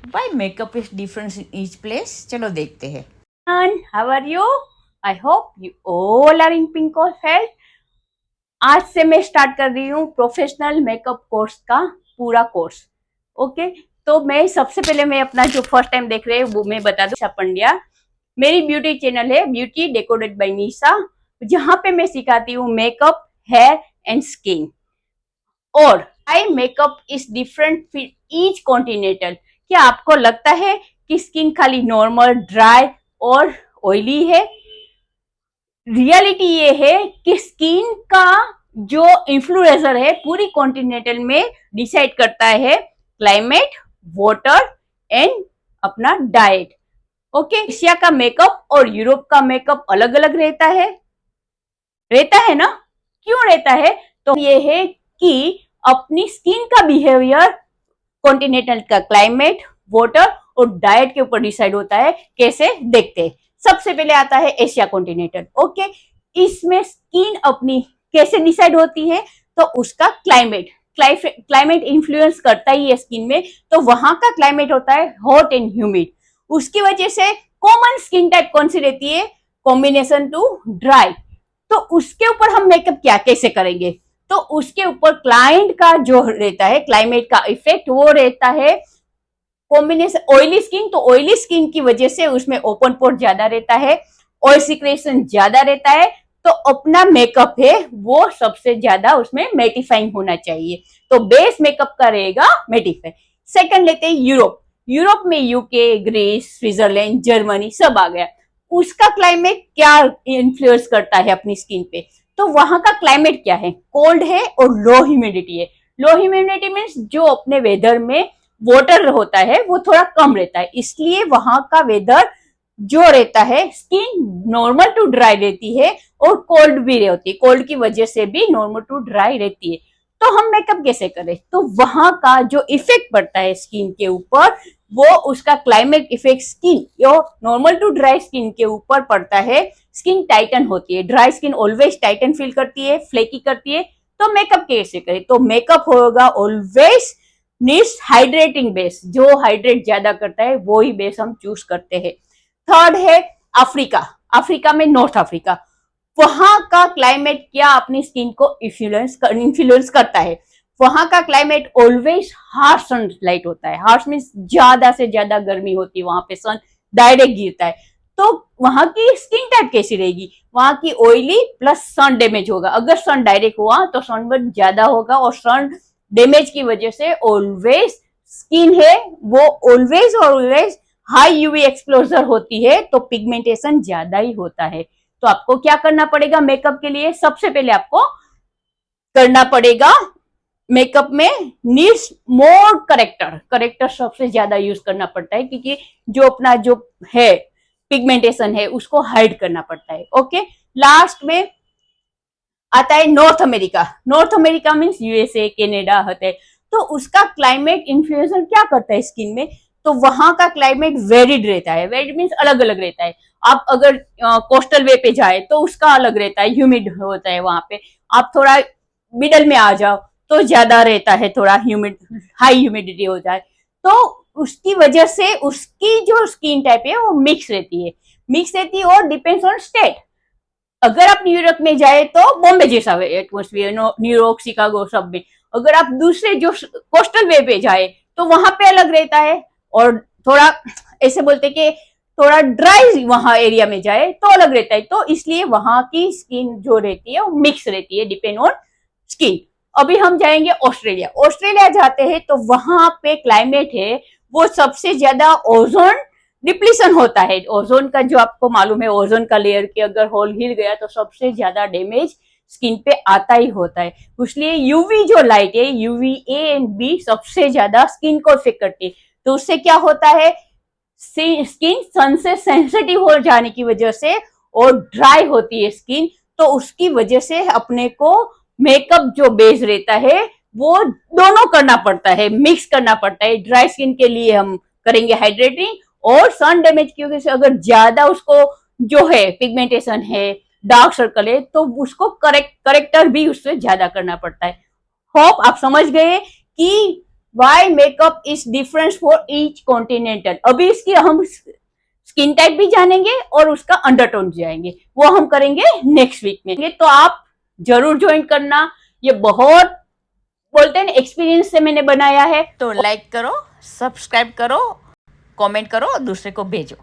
Why makeup is different in each place? चलो देखते हैं। And how are you? I hope you all are in pink or health. आज से मैं start कर रही हूँ प्रोफेशनल मेकअप कोर्स का पूरा कोर्स। ओके, तो मैं सबसे पहले मैं अपना जो फर्स्ट टाइम देख रहे हैं वो मैं बता दूं, निशा पंड्या। मेरी ब्यूटी चैनल है ब्यूटी डेकोरेटेड बाय निशा, जहां पे मैं सिखाती हूँ मेकअप, हेयर एंड स्किन। और eye makeup is different for each continental. क्या आपको लगता है कि स्किन खाली नॉर्मल, ड्राई और ऑयली है? रियलिटी ये है कि स्किन का जो इन्फ्लुएंसर है पूरी कॉन्टिनेंटल में डिसाइड करता है क्लाइमेट, वाटर एंड अपना डाइट। ओके, एशिया का मेकअप और यूरोप का मेकअप अलग अलग रहता है ना? क्यों रहता है? तो ये है कि अपनी स्किन का बिहेवियर कॉन्टिनेंटल का क्लाइमेट, वाटर और डाइट के ऊपर डिसाइड होता है। कैसे, देखते हैं। सबसे पहले आता है एशिया कॉन्टिनेंटल। ओके, इसमें स्किन अपनी कैसे डिसाइड होती है? तो उसका क्लाइमेट इन्फ्लुएंस करता ही है स्किन में। तो वहां का क्लाइमेट होता है हॉट एंड ह्यूमिड। उसकी वजह से कॉमन स्किन टाइप कौन सी रहती है? Combination to dry. तो उसके ऊपर हम मेकअप क्या कैसे करेंगे? तो उसके ऊपर क्लाइंट का जो रहता है क्लाइमेट का इफेक्ट वो रहता है कॉम्बिनेशन ऑयली स्किन। तो ऑयली स्किन की वजह से उसमें ओपन पोर ज्यादा रहता है, ऑयल सिक्रेशन ज्यादा रहता है। तो अपना मेकअप है वो सबसे ज्यादा उसमें मेटिफाइंग होना चाहिए। तो बेस मेकअप का रहेगा मेटिफाई। सेकंड लेते हैं यूरोप। यूरोप में यूके, ग्रीस, स्विट्जरलैंड, जर्मनी सब आ गया। उसका क्लाइमेट क्या इन्फ्लुएंस करता है अपनी स्किन पे? तो वहां का क्लाइमेट क्या है? कोल्ड है और लो ह्यूमिडिटी है। लो ह्यूमिडिटी मीन्स जो अपने वेदर में वाटर होता है वो थोड़ा कम रहता है, इसलिए वहां का वेदर जो रहता है स्किन नॉर्मल टू ड्राई रहती है और कोल्ड भी रहती है। कोल्ड की वजह से भी नॉर्मल टू ड्राई रहती है। तो हम मेकअप कैसे करें? तो वहां का जो इफेक्ट पड़ता है स्किन के ऊपर वो उसका क्लाइमेट इफेक्ट स्किन जो नॉर्मल टू ड्राई स्किन के ऊपर पड़ता है। स्किन टाइटन होती है, dry skin always Titan feel करती है, फ्लेकी करती है। तो मेकअप कैसे करें? तो मेकअप होगा ऑलवेज नीड्स हाइड्रेटिंग बेस। जो हाइड्रेट ज्यादा करता है वो ही बेस हम चूज करते हैं। थर्ड है अफ्रीका। अफ्रीका में नॉर्थ अफ्रीका, वहां का क्लाइमेट क्या अपनी स्किन को इन्फ्लुएंस करता है? वहां का क्लाइमेट ऑलवेज हार्श सनलाइट होता है। हार्श मीन्स ज्यादा से ज्यादा गर्मी होती है, वहां पे सन डायरेक्ट गिरता है। तो वहां की स्किन टाइप कैसी रहेगी? वहां की ऑयली प्लस सन डैमेज होगा। अगर सन डायरेक्ट हुआ तो सनबर्न ज्यादा होगा और सन डैमेज की वजह से ऑलवेज स्किन है वो ऑलवेज हाई यूवी एक्सपोजर होती है, तो पिगमेंटेशन ज्यादा ही होता है। तो आपको क्या करना पड़ेगा मेकअप के लिए? सबसे पहले आपको करना पड़ेगा मेकअप में नीड्स मोर करेक्टर। करेक्टर सबसे ज्यादा यूज करना पड़ता है क्योंकि जो अपना जो है पिगमेंटेशन है उसको हाइड करना पड़ता है। ओके, लास्ट में आता है north America. North America means USA, Canada होते हैं। तो उसका क्लाइमेट इन्फ्लुएंसर क्या करता है स्किन में? तो वहां का क्लाइमेट वेरिड रहता है। वेरिड मीन्स अलग अलग रहता है। आप अगर कोस्टल वे पे जाए तो उसका अलग रहता है, ह्यूमिड होता है वहां पे। आप थोड़ा मिडल में आ जाओ तो ज्यादा रहता है, थोड़ा ह्यूमिड, हाई ह्यूमिडिटी हो जाए तो उसकी वजह से उसकी जो स्किन टाइप है वो मिक्स रहती है और डिपेंड्स ऑन स्टेट। अगर आप न्यूयॉर्क में जाए तो बॉम्बे जैसा एटमोस्फियर, न्यूयॉर्क, शिकागो सब में। अगर आप दूसरे जो कोस्टल वे पे जाए तो वहां पे अलग रहता है। और थोड़ा ऐसे बोलते कि थोड़ा ड्राई वहां एरिया में जाए तो अलग रहता है। तो इसलिए वहां की स्किन जो रहती है वो मिक्स रहती है, डिपेंड ऑन स्किन। अभी हम जाएंगे ऑस्ट्रेलिया। ऑस्ट्रेलिया जाते हैं तो वहां पे क्लाइमेट है वो सबसे ज्यादा ओजोन डिप्लीशन होता है। ओजोन का जो आपको मालूम है, ओजोन का लेयर के अगर होल हिल गया तो सबसे ज्यादा डैमेज स्किन पे आता ही होता है। इसलिए यूवी जो लाइट है, यूवी ए एंड बी सबसे ज्यादा स्किन को इफेक्ट करती है। तो उससे क्या होता है, स्किन सन से सेंसिटिव हो जाने की वजह से और ड्राई होती है स्किन। तो उसकी वजह से अपने को मेकअप जो बेस रहता है वो दोनों करना पड़ता है, मिक्स करना पड़ता है। ड्राई स्किन के लिए हम करेंगे हाइड्रेटिंग, और सन डैमेज की वजह से अगर ज्यादा उसको जो है पिगमेंटेशन है, डार्क सर्कल है, तो उसको करेक्टर भी उससे ज्यादा करना पड़ता है। होप आप समझ गए कि why makeup is different for each continental. अभी इसकी हम स्किन टाइप भी जानेंगे और उसका अंडरटोन जाएंगे, वो हम करेंगे नेक्स्ट वीक में। तो आप जरूर ज्वाइन करना, ये बहुत बोलते हैं एक्सपीरियंस से मैंने बनाया है। तो लाइक करो, सब्सक्राइब करो, कमेंट करो और दूसरे को भेजो।